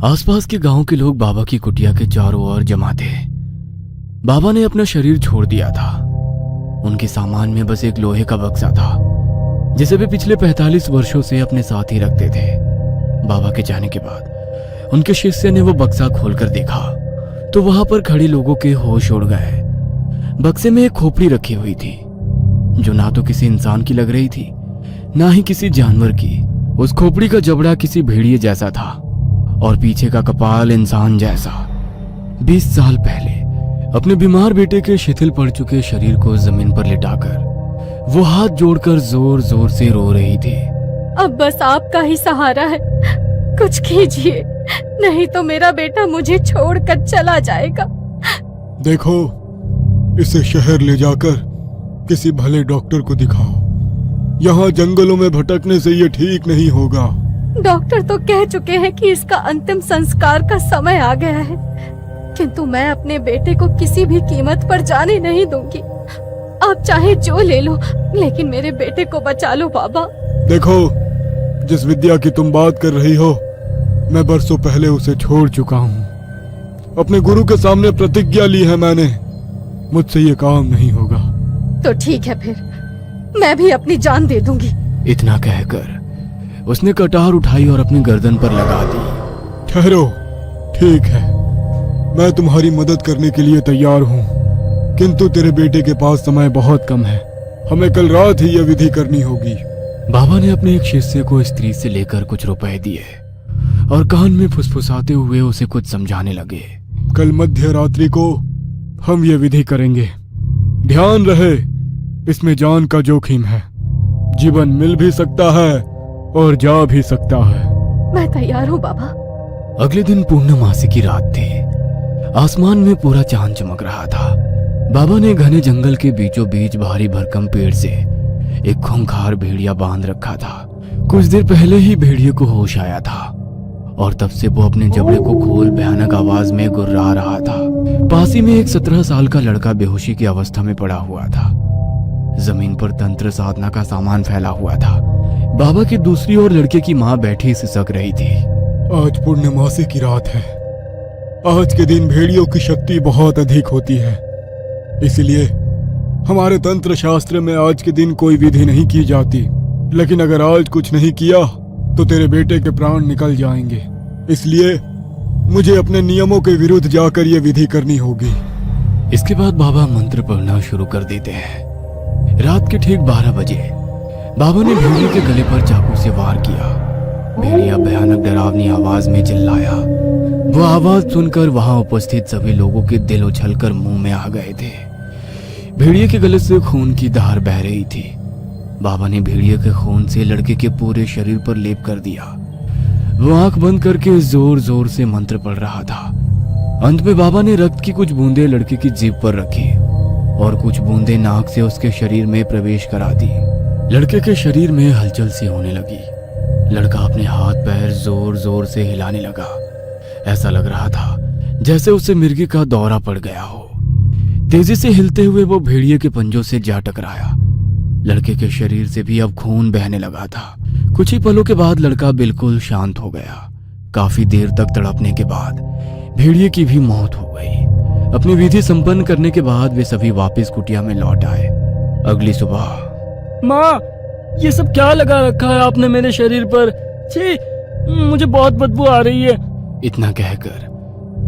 आसपास के गांव के लोग बाबा की कुटिया के चारों ओर जमा थे। बाबा ने अपना शरीर छोड़ दिया था। उनके सामान में बस एक लोहे का बक्सा था जिसे वे पिछले 45 वर्षों से अपने साथ ही रखते थे। बाबा के जाने के बाद उनके शिष्य ने वो बक्सा खोलकर देखा तो वहां पर खड़े लोगों के होश उड़ गए। बक्से में एक खोपड़ी रखी हुई थी जो ना तो किसी इंसान की लग रही थी ना ही किसी जानवर की। उस खोपड़ी का जबड़ा किसी भेड़िए जैसा था और पीछे का कपाल इंसान जैसा। 20 साल पहले अपने बीमार बेटे के शिथिल पड़ चुके शरीर को जमीन पर लिटाकर वो हाथ जोड़कर जोर जोर से रो रही थी। अब बस आपका ही सहारा है, कुछ कीजिए, नहीं तो मेरा बेटा मुझे छोड़कर चला जाएगा। देखो, इसे शहर ले जाकर किसी भले डॉक्टर को दिखाओ। यहाँ जंगलों में भटकने से ये ठीक नहीं होगा। डॉक्टर तो कह चुके हैं कि इसका अंतिम संस्कार का समय आ गया है, किंतु मैं अपने बेटे को किसी भी कीमत पर जाने नहीं दूंगी। आप चाहे जो ले लो, लेकिन मेरे बेटे को बचा लो बाबा। देखो, जिस विद्या की तुम बात कर रही हो, मैं बरसों पहले उसे छोड़ चुका हूँ। अपने गुरु के सामने प्रतिज्ञा ली है मैंने, मुझसे ये काम नहीं होगा। तो ठीक है, फिर मैं भी अपनी जान दे दूंगी। इतना कहकर उसने कटार उठाई और अपनी गर्दन पर लगा दी। ठहरो, ठीक है, मैं तुम्हारी मदद करने के लिए तैयार हूँ, किंतु तेरे बेटे के पास समय बहुत कम है। हमें कल रात ही यह विधि करनी होगी। बाबा ने अपने एक शिष्य को स्त्री से लेकर कुछ रुपए दिए और कान में फुसफुसाते हुए उसे कुछ समझाने लगे। कल मध्य रात्रि को हम ये विधि करेंगे। ध्यान रहे, इसमें जान का जोखिम है। जीवन मिल भी सकता है और जा भी सकता है। मैं तैयार हूँ बाबा। अगले दिन पूर्णमासी की रात थी। आसमान में पूरा चांद चमक रहा था। बाबा ने घने जंगल के बीचों बीच भारी भरकम पेड़ से एक खूंखार भेड़िया बांध रखा था। कुछ देर पहले ही भेड़िए को होश आया था और तब से वो अपने जबड़े को खोल भयानक आवाज में गुर्रा रहा था। पास ही में एक 17 साल का लड़का बेहोशी की अवस्था में पड़ा हुआ था। जमीन पर तंत्र साधना का सामान फैला हुआ था। बाबा की दूसरी ओर लड़के की माँ बैठी सिसक रही थी। आज पूर्णमासी की रात है। आज के दिन भेड़ियों की शक्ति बहुत अधिक होती है, इसलिए हमारे तंत्र शास्त्र में आज के दिन कोई विधि नहीं की जाती। लेकिन अगर आज कुछ नहीं किया तो तेरे बेटे के प्राण निकल जाएंगे, इसलिए मुझे अपने नियमों के विरुद्ध जाकर यह विधि करनी होगी। इसके बाद बाबा मंत्र पढ़ना शुरू कर देते हैं। रात के ठीक 12 बजे बाबा ने भेड़िए के गले पर चाकू से वार किया। भेड़िया भयानक डरावनी आवाज में चिल्लाया। वो आवाज सुनकर वहां उपस्थित सभी लोगों के दिल उछलकर मुंह में आ गए थे। भेड़िए के गले से खून की धार बह रही थी। बाबा ने भेड़िए के खून से लड़के के पूरे शरीर पर लेप कर दिया। वो आंख बंद करके जोर जोर से मंत्र पढ़ रहा था। अंत में बाबा ने रक्त की कुछ बूंदें लड़के की जीभ पर रखी और कुछ बूंदें नाक से उसके शरीर में प्रवेश करा दी। लड़के के शरीर में हलचल सी होने लगी। लड़का अपने हाथ पैर जोर जोर से हिलाने लगा। ऐसा लग रहा था जैसे उसे मिर्गी का दौरा पड़ गया हो। तेजी से हिलते हुए वो भेड़िए के पंजों से जा टकराया। लड़के के शरीर से भी अब खून बहने लगा था। कुछ ही पलों के बाद लड़का बिल्कुल शांत हो गया। काफी देर तक तड़पने के बाद भेड़िए की भी मौत हो गई। अपनी विधि संपन्न करने के बाद वे सभी वापस कुटिया में लौट आए। अगली सुबह, माँ, ये सब क्या लगा रखा है आपने मेरे शरीर पर? छी, मुझे बहुत बदबू आ रही है। इतना कहकर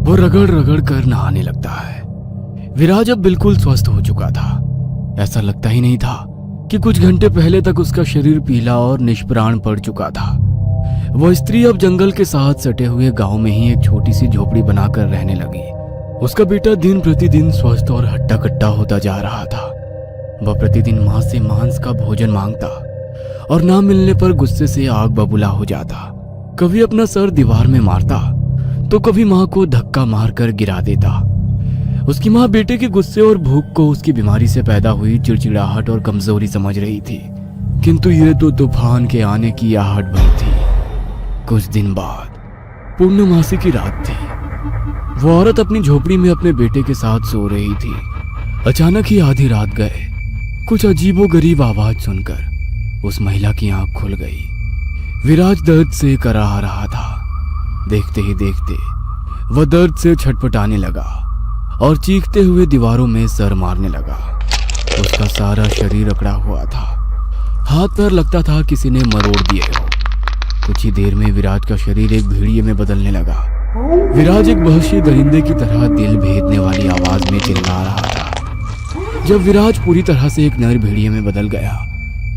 वो रगड़ रगड़ कर नहाने लगता है। विराज अब बिल्कुल स्वस्थ हो चुका था। ऐसा लगता ही नहीं था कि कुछ घंटे पहले तक उसका शरीर पीला और निष्प्राण पड़ चुका था। वो स्त्री अब जंगल के साथ सटे हुए गांव में ही एक छोटी सी झोपड़ी बनाकर रहने लगी। उसका बेटा दिन प्रतिदिन स्वस्थ और हट्टा कट्टा होता जा रहा था। वह प्रतिदिन मां से मांस का भोजन मांगता और ना मिलने पर गुस्से से आग बबूला हो जाता। कभी अपना सर दीवार में मारता तो कभी मां को धक्का मारकर गिरा देता। उसकी मां बेटे के गुस्से और भूख को उसकी बीमारी से पैदा हुई चिड़चिड़ाहट और कमजोरी समझ रही थी, किंतु ये तो तूफान के आने की आहट भर थी। कुछ दिन बाद पूर्णमासी की रात थी। वो औरत अपनी झोपड़ी में अपने बेटे के साथ सो रही थी। अचानक ही आधी रात गए कुछ अजीबोगरीब आवाज सुनकर उस महिला की आंख खुल गई। विराज दर्द से कराह रहा था। देखते ही देखते वह दर्द से छटपटाने लगा और चीखते हुए दीवारों में सर मारने लगा। उसका सारा शरीर अकड़ा हुआ था, हाथ पैर लगता था किसी ने मरोड़ दिए हो। कुछ ही देर में विराज का शरीर एक भेड़िए में बदलने लगा। विराज एक वहशी दरिंदे की तरह दिल भेदने वाली आवाज में चिल्ला रहा था। जब विराज पूरी तरह से एक नर भेड़िए में बदल गया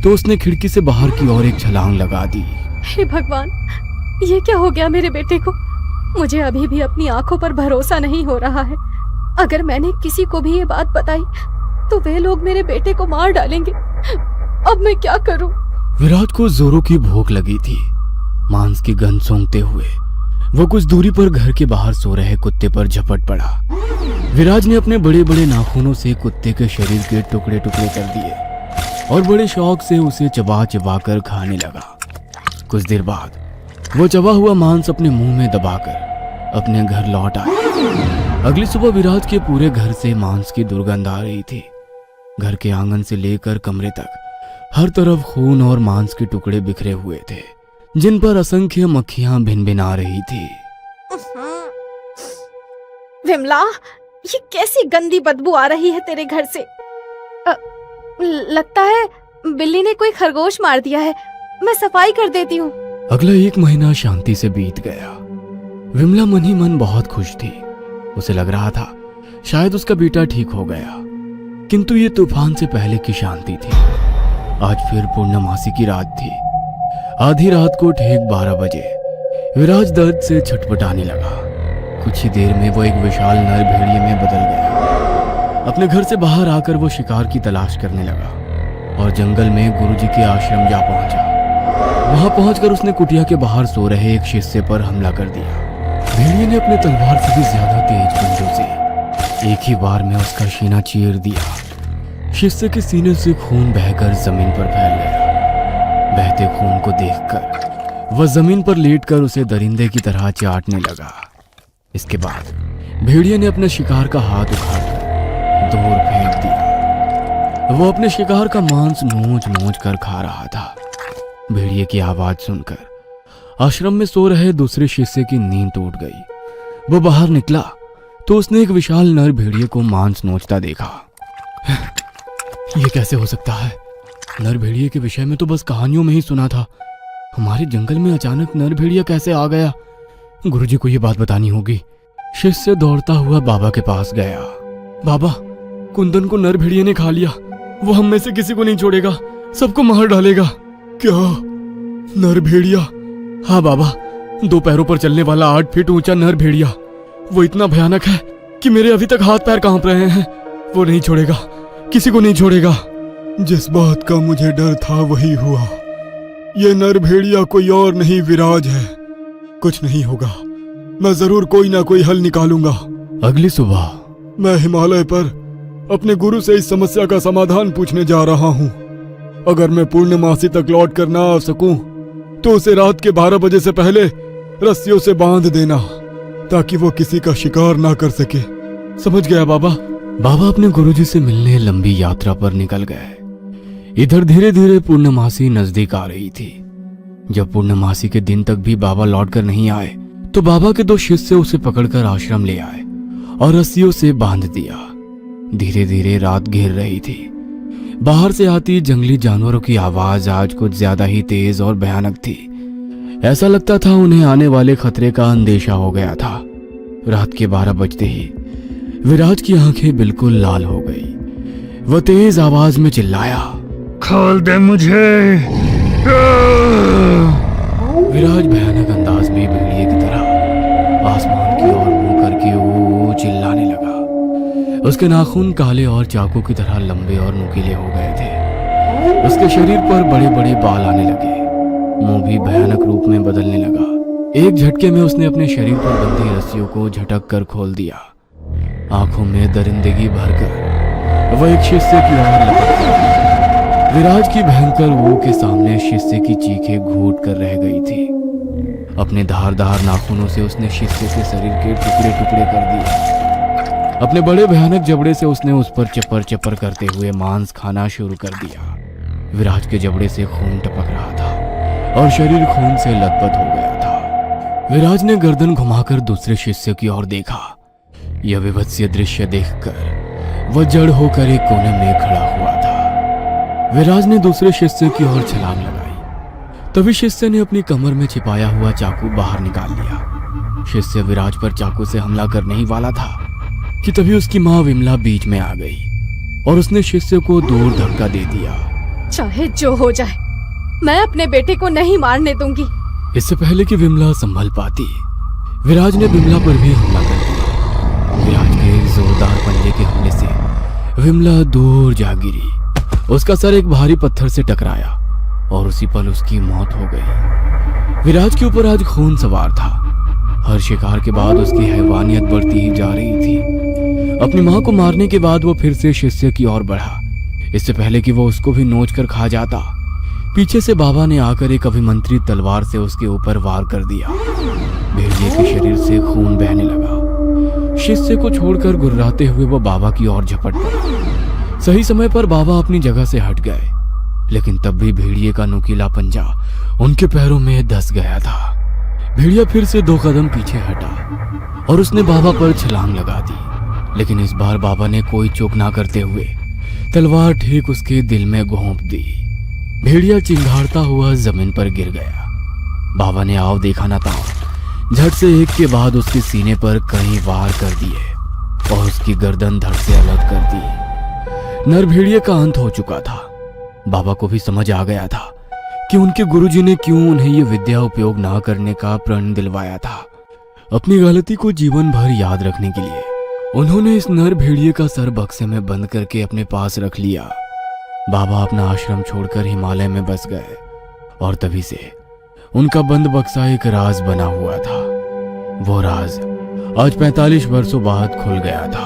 तो उसने खिड़की से बाहर की ओर एक छलांग लगा दी। हे भगवान, ये क्या हो गया मेरे बेटे को? मुझे अभी भी अपनी आंखों पर भरोसा नहीं हो रहा है। अगर मैंने किसी को भी ये बात बताई तो वे लोग मेरे बेटे को मार डालेंगे। अब मैं क्या करूं? विराज को जोरों की भूख लगी थी। मांस की गंध सूंघते हुए वो कुछ दूरी पर घर के बाहर सो रहे कुत्ते पर झपट पड़ा। विराज ने अपने बड़े बड़े नाखूनों से कुत्ते के शरीर के टुकड़े टुकड़े कर दिए और बड़े शौक से उसे चबा चबा कर खाने लगा। कुछ देर बाद वो चबा हुआ मांस अपने मुंह में दबाकर अपने घर लौट आया। अगली सुबह विराज के पूरे घर से मांस की दुर्गंध आ रही थी। घर के आंगन से लेकर कमरे तक हर तरफ खून और मांस के टुकड़े बिखरे हुए थे, जिन पर असंख्य मक्खियां भिनभिना रही थी। विमला, ये कैसी गंदी बदबू आ रही है तेरे घर से। लगता है बिल्ली ने कोई खरगोश मार दिया है। मैं सफाई कर देती हूँ। अगला 1 महीना शांति से बीत गया। विमला मन ही मन बहुत खुश थी। उसे लग रहा था शायद उसका बेटा ठीक हो गया, किंतु ये तूफान से पहले की शांति थी। आज फिर पूर्णमासी की रात थी। आधी रात को ठीक 12 बजे विराज दर्द से छटपटाने लगा। कुछ ही देर में वो एक विशाल नर भेड़िए में बदल गया। अपने घर से बाहर आकर वो शिकार की तलाश करने लगा और जंगल में गुरुजी के आश्रम जा पहुंचा। वहां पहुंचकर उसने कुटिया के बाहर सो रहे एक शिष्य पर हमला कर दिया। भेड़िए ने अपने तलवार से भी ज्यादा तेज पंजों से एक ही बार में उसका सीना चीर दिया। शिष्य के सीने से खून बहकर जमीन पर फैल गया। बहते खून को देखकर वह जमीन पर लेटकर उसे दरिंदे की तरह चाटने लगा। इसके बाद भेड़िए ने अपने शिकार का हाथ उखाड़कर दूर फेंक दिया। वो अपने शिकार का मांस नोच नोच कर खा रहा था। भेड़िए की आवाज सुनकर आश्रम में सो रहे दूसरे शिष्य की नींद टूट गई। वो बाहर निकला तो उसने एक विशाल नर भेड़िए को मांस नोचता देखा। ये कैसे हो सकता है? नर भेड़िए के विषय में तो बस कहानियों में ही सुना था। हमारे जंगल में अचानक नर भेड़िया कैसे आ गया? गुरुजी को ये बात बतानी होगी। शिष्य दौड़ता हुआ बाबा के पास गया। बाबा, कुंदन को नर भेड़िए ने खा लिया। वो हम में से किसी को नहीं छोड़ेगा, सबको मार डालेगा। क्या? नर भेड़िया? हाँ बाबा, 2 पैरों पर चलने वाला 8 फीट ऊंचा नर भेड़िया। वो इतना भयानक है कि मेरे अभी तक हाथ पैर कांप रहे हैं। वो नहीं छोड़ेगा, किसी को नहीं छोड़ेगा। जिस बात का मुझे डर था वही हुआ। ये नर भेड़िया कोई और नहीं, विराज है। कुछ नहीं होगा, मैं जरूर कोई ना कोई हल निकालूंगा। अगली सुबह मैं हिमालय पर अपने गुरु से इस समस्या का समाधान पूछने जा रहा हूँ। अगर मैं पूर्णमासी तक लौट कर ना आ सकूं तो उसे रात के 12 बजे से पहले रस्सियों से बांध देना, ताकि वो किसी का शिकार ना कर सके। समझ गया बाबा। बाबा अपने गुरुजी से मिलने लंबी यात्रा पर निकल गए। इधर धीरे धीरे पूर्णमासी नजदीक आ रही थी। जब पूर्णमासी के दिन तक भी बाबा लौट कर नहीं आए तो बाबा के 2 शिष्य उसे पकड़कर आश्रम ले आए और रस्सियों से बांध दिया। धीरे धीरे रात घिर रही थी। बाहर से आती जंगली जानवरों की आवाज आज कुछ ज्यादा ही तेज और भयानक थी। ऐसा लगता था उन्हें आने वाले खतरे का अंदेशा हो गया था। रात के 12 बजते ही विराज की आंखें बिल्कुल लाल हो गई। वह तेज आवाज में चिल्लाया, खोल दे मुझे। विराज भयानक अंदाज में भेड़िए की तरह आसमान की ओर मुंह करके वो चिल्लाने लगा। उसके नाखून काले और चाकू की तरह लंबे और नुकीले हो गए थे। उसके शरीर पर बड़े बड़े बाल आने लगे। मुंह भी भयानक रूप में बदलने लगा। एक झटके में उसने अपने शरीर पर बंधी रस्सियों को झटक कर खोल दिया। आंखों में दरिंदगी भरकर वह एक शिष्य की ओर लपक गया। विराज की भयंकर वो के सामने शिष्य की चीखें घूट कर रह गई थी। अपने धारदार नाखूनों से उसने शिष्य के शरीर के टुकड़े टुकड़े कर दिए। अपने बड़े भयानक जबड़े से उसने उस पर चपर चपर करते हुए मांस खाना शुरू कर दिया। विराज के जबड़े से खून टपक रहा था और शरीर खून से लथपथ हो गया था। विराज ने गर्दन घुमाकर दूसरे शिष्य की ओर देखा। यह विभत्स्य दृश्य देखकर वह जड़ होकर एक कोने में खड़ा हुआ था। विराज ने दूसरे शिष्य की ओर छलांग लगाई। तभी शिष्य ने अपनी कमर में छिपाया हुआ चाकू बाहर निकाल लिया। शिष्य विराज पर चाकू से हमला करने ही वाला था कि तभी उसकी मां विमला बीच में आ गई और उसने शिष्य को दूर धक्का दे दिया। चाहे जो हो जाए, मैं अपने बेटे को नहीं मारने दूंगी। इससे पहले कि विमला संभल पाती, विराज ने विमला पर भी हमला कर दिया। विराज के एक जोरदार पंजे के हमले से विमला दूर जा गिरी। उसका सर एक भारी पत्थर से टकराया और उसी पल उसकी मौत हो गई। विराज के ऊपर आज खून सवार था। हर शिकार के बाद उसकी हैवानियत बढ़ती ही जा रही थी। अपनी मां को मारने के बाद वो फिर से शिष्य की ओर बढ़ा। इससे पहले कि वो उसको भी नोच कर खा जाता, पीछे से बाबा ने आकर एक अभिमंत्रित तलवार से उसके ऊपर वार कर दिया। भेड़िए के शरीर से खून बहने लगा। शिष्य को छोड़कर गुर्राते हुए वो बाबा की ओर झपट पड़ा। सही समय पर बाबा अपनी जगह से हट गए, लेकिन तब भी भेड़िए का नुकीला पंजा उनके पैरों में धंस गया था। भेड़िया फिर से 2 कदम पीछे हटा और उसने बाबा पर छलांग लगा दी, लेकिन इस बार बाबा ने कोई चूक ना करते हुए तलवार ठीक उसके दिल में घोंप दी। भेड़िया चिंगाड़ता हुआ जमीन पर गिर गया। बाबा ने आव देखा ना था, झट से एक के बाद उसके सीने पर कई वार कर दिए और उसकी गर्दन धड़ से अलग कर दी। नर भेड़िए का अंत हो चुका था। बाबा को भी समझ आ गया था कि उनके गुरुजी ने क्यों उन्हें यह विद्या उपयोग ना करने का प्रण दिलवाया था। अपनी गलती को जीवन भर याद रखने के लिए उन्होंने इस नर भेड़िए का सर बक्से में बंद करके अपने पास रख लिया। बाबा अपना आश्रम छोड़कर हिमालय में बस गए और तभी से उनका बंद बक्सा एक राज बना हुआ था। वो राज आज 45 वर्षों बाद खुल गया था।